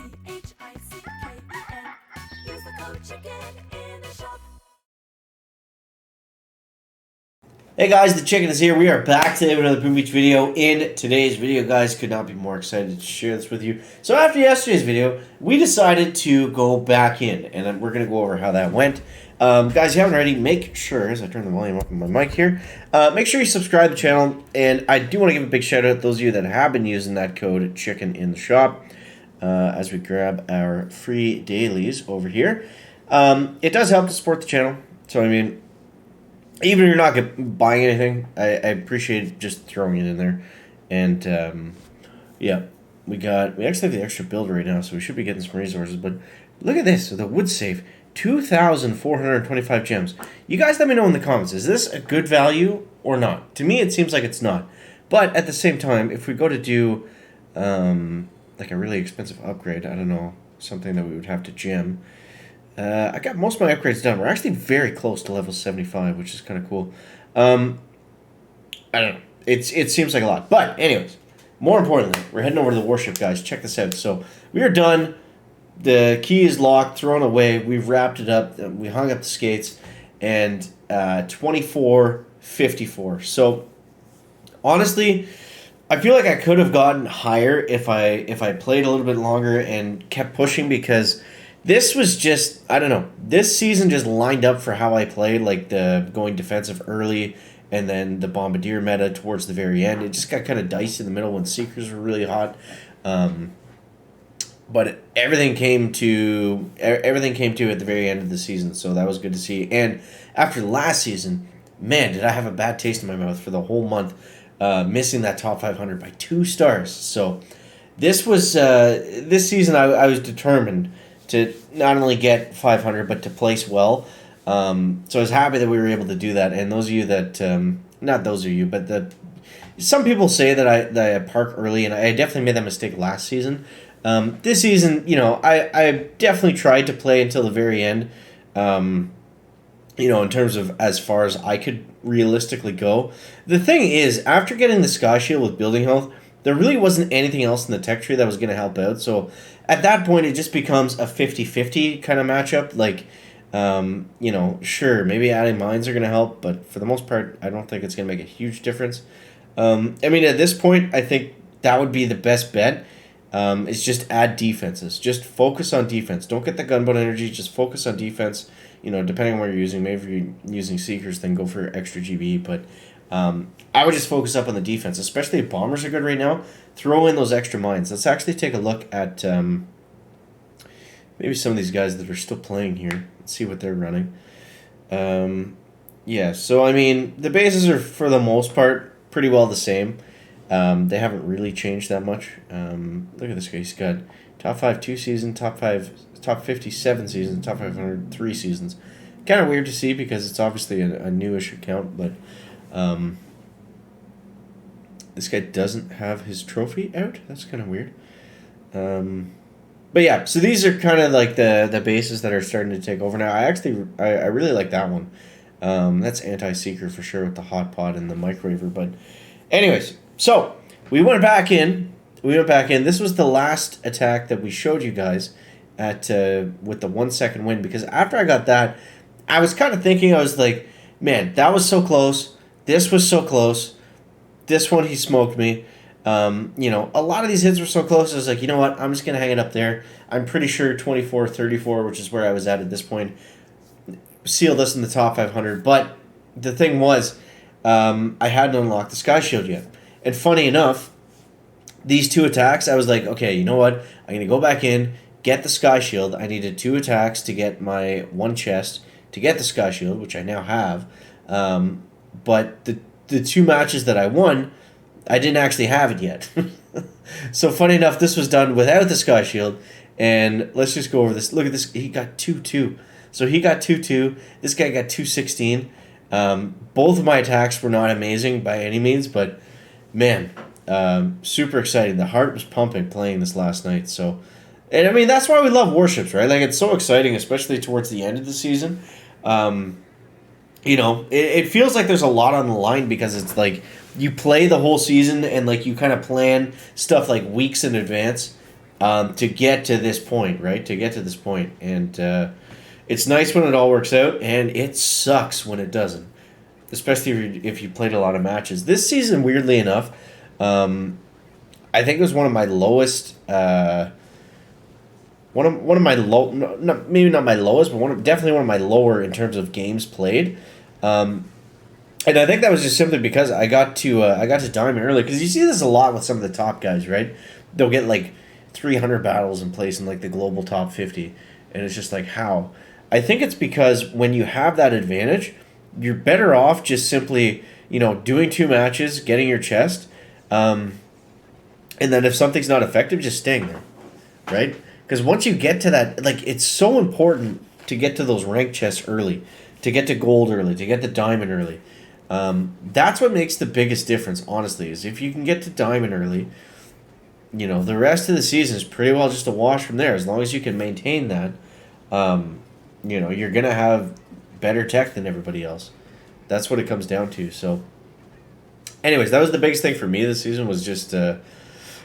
Use the code CHICKEN in the shop. Hey guys, the Chicken is here. We are back today with another Boom Beach video. In today's video, guys, could not be more excited to share this with you. So after yesterday's video, we decided to go back in, and we're going to go over how that went. Guys, if you haven't already, make sure, as I turn the volume up on my mic here, make sure you subscribe to the channel. And I do want to give a big shout out to those of you that have been using that code CHICKEN in the shop as we grab our free dailies over here. It does help to support the channel. So, I mean, even if you're not buying anything, I appreciate just throwing it in there. And, yeah, we actually have the extra build right now, so we should be getting some resources. But look at this, the wood safe, 2,425 gems. You guys let me know in the comments, is this a good value or not? To me, it seems like it's not. But at the same time, if we go to do, like a really expensive upgrade, I don't know, something that we would have to gem, I got most of my upgrades done. We're actually very close to level 75, which is kind of cool. I don't know. It seems like a lot. But anyways, more importantly, we're heading over to the warship, guys. Check this out. So we are done. The key is locked, thrown away. We've wrapped it up. We hung up the skates. And 24.54. So honestly, I feel like I could have gotten higher if I played a little bit longer and kept pushing, because this was just, I don't know, this season just lined up for how I played, like the going defensive early and then the bombardier meta towards the very end. It just got kind of dicey in the middle when Seekers were really hot. But everything came to at the very end of the season, so that was good to see. And after last season, man, did I have a bad taste in my mouth for the whole month, missing that top 500 by 2 stars. So this was this season I was determined to not only get 500, but to place well. So I was happy that we were able to do that. And those of you that, not those of you, but some people say that I park early, and I definitely made that mistake last season. This season, you know, I definitely tried to play until the very end, you know, in terms of as far as I could realistically go. The thing is, after getting the Sky Shield with building health, there really wasn't anything else in the tech tree that was going to help out. So at that point, it just becomes a 50-50 kind of matchup. Like, you know, sure, maybe adding mines are going to help, but for the most part, I don't think it's going to make a huge difference. I mean, at this point, I think that would be the best bet. Is just add defenses. Just focus on defense. Don't get the gunboat energy. Just focus on defense. You know, depending on what you're using. Maybe if you're using Seekers, then go for extra GB. But I would just focus up on the defense, especially if bombers are good right now. Throw in those extra mines. Let's actually take a look at maybe some of these guys that are still playing here. Let's see what they're running. Yeah, so I mean, the bases are for the most part pretty well the same. They haven't really changed that much. Look at this guy. He's got top 5 2 seasons, top 57 seasons, top 500 3 seasons. Kind of weird to see because it's obviously a newish account, but this guy doesn't have his trophy out. That's kind of weird. But yeah, so these are kind of like the bases that are starting to take over now. I really like that one. That's anti-seeker for sure with the hot pot and the microwaver. But anyways, so we went back in. This was the last attack that we showed you guys at with the 1 second win, because after I got that, I was kind of thinking, I was like, man, that was so close. This was so close. This one, he smoked me. You know, a lot of these hits were so close. I was like, you know what? I'm just going to hang it up there. I'm pretty sure 24-34, which is where I was at this point, sealed us in the top 500. But the thing was, I hadn't unlocked the Sky Shield yet. And funny enough, these 2 attacks, I was like, okay, you know what? I'm going to go back in, get the Sky Shield. I needed 2 attacks to get my 1 chest to get the Sky Shield, which I now have. But the 2 matches that I won, I didn't actually have it yet. So funny enough, this was done without the Sky Shield. And let's just go over this. Look at this. He got 2-2. So he got 2-2. This guy got 2-16. Both of my attacks were not amazing by any means, but man, super exciting. The heart was pumping playing this last night. So, and I mean, that's why we love Warships, right? Like, it's so exciting, especially towards the end of the season. You know, it feels like there's a lot on the line, because it's like you play the whole season and like you kind of plan stuff like weeks in advance. to get to this point, right? To get to this point. And it's nice when it all works out, and it sucks when it doesn't, especially if you played a lot of matches. This season, weirdly enough, I think it was one of my lowest. One of my low, maybe not my lowest, but definitely one of my lower in terms of games played. And I think that was just simply because I got to diamond early, because you see this a lot with some of the top guys, right? They'll get like 300 battles in place in like the global top 50, and it's just like, how? I think it's because when you have that advantage, you're better off just simply, doing 2 matches, getting your chest, and then if something's not effective, just staying there, right? Because once you get to that, like, it's so important to get to those rank chests early, to get to gold early, to get to diamond early. That's what makes the biggest difference, honestly, is if you can get to diamond early, the rest of the season is pretty well just a wash from there. As long as you can maintain that, you're going to have better tech than everybody else. That's what it comes down to. So, anyways, that was the biggest thing for me this season, was just,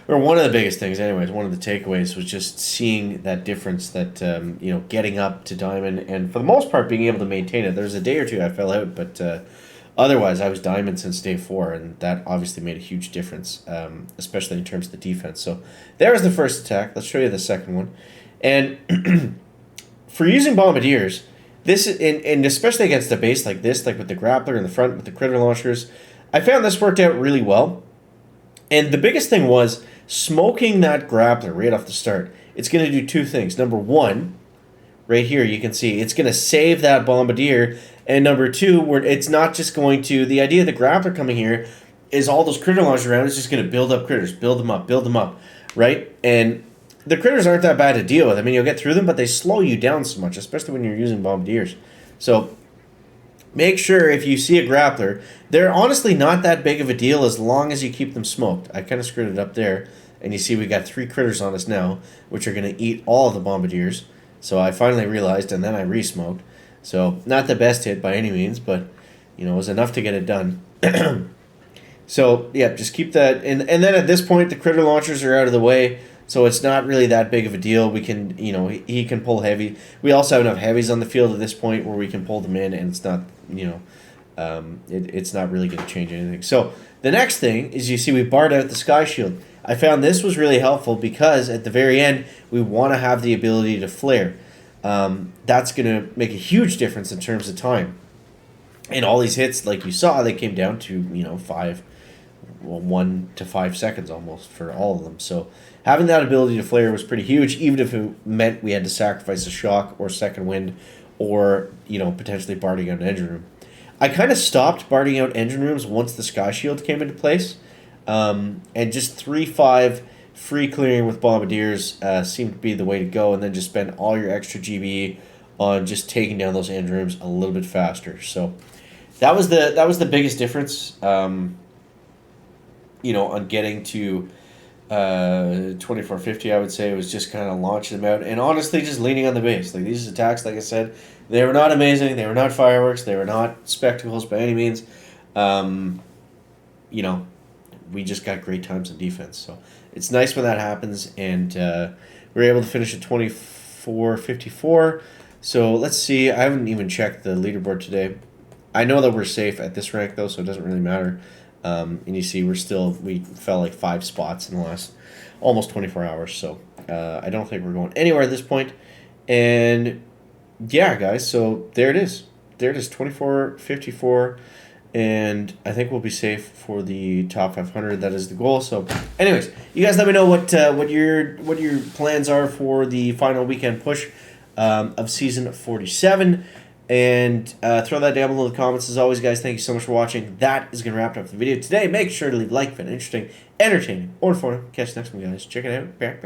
or one of the biggest things, anyways, one of the takeaways was just seeing that difference, that, getting up to diamond, and for the most part being able to maintain it. There's a day or two I fell out, but otherwise I was diamond since day 4, and that obviously made a huge difference, especially in terms of the defense. So there's the first attack. Let's show you the second one. And for using bombardiers, this is, and especially against a base like this, like with the grappler in the front with the critter launchers, I found this worked out really well. And the biggest thing was smoking that grappler right off the start. It's going to do 2 things. Number 1, right here you can see it's going to save that bombardier. And number 2, it's not just going to, the idea of the grappler coming here is all those critter launchers around is just going to build up critters, build them up, right? And the critters aren't that bad to deal with. I mean, you'll get through them, but they slow you down so much, especially when you're using bombardiers. So make sure if you see a grappler, they're honestly not that big of a deal as long as you keep them smoked. I kind of screwed it up there, and you see we got 3 critters on us now, which are going to eat all of the bombardiers. So I finally realized, and then I re-smoked. So not the best hit by any means, but it was enough to get it done. So yeah, just keep that, and then at this point the critter launchers are out of the way. So it's not really that big of a deal. We can, he can pull heavy. We also have enough heavies on the field at this point where we can pull them in, and it's not, it's not really going to change anything. So the next thing is, you see we barred out the sky shield. I found this was really helpful because at the very end we want to have the ability to flare. That's going to make a huge difference in terms of time. And all these hits, like you saw, they came down to 1 to 5 seconds almost for all of them. So having that ability to flare was pretty huge, even if it meant we had to sacrifice a shock or second wind, or potentially barding out an engine room. I kind of stopped barding out engine rooms once the sky shield came into place, and just 3-5 free clearing with bombardiers seemed to be the way to go, and then just spend all your extra GBE on just taking down those engine rooms a little bit faster. So that was the biggest difference. On getting to 2450, I would say, it was just kind of launching them out, and honestly just leaning on the base. Like, these attacks, like I said, they were not amazing, they were not fireworks, they were not spectacles by any means. We just got great times in defense, so it's nice when that happens, and we were able to finish at 2454. So let's see, I haven't even checked the leaderboard today. I know that we're safe at this rank though, so it doesn't really matter. And you see we fell like 5 spots in the last almost 24 hours. So I don't think we're going anywhere at this point. And yeah, guys, so there it is. There it is, 2454. And I think we'll be safe for the top 500. That is the goal. So anyways, you guys let me know what your plans are for the final weekend push of season 47. And throw that down below in the comments. As always, guys, thank you so much for watching. That is going to wrap up the video today. Make sure to leave a like if it's interesting, entertaining, or informative. Catch you next one, guys. Check it out. Back.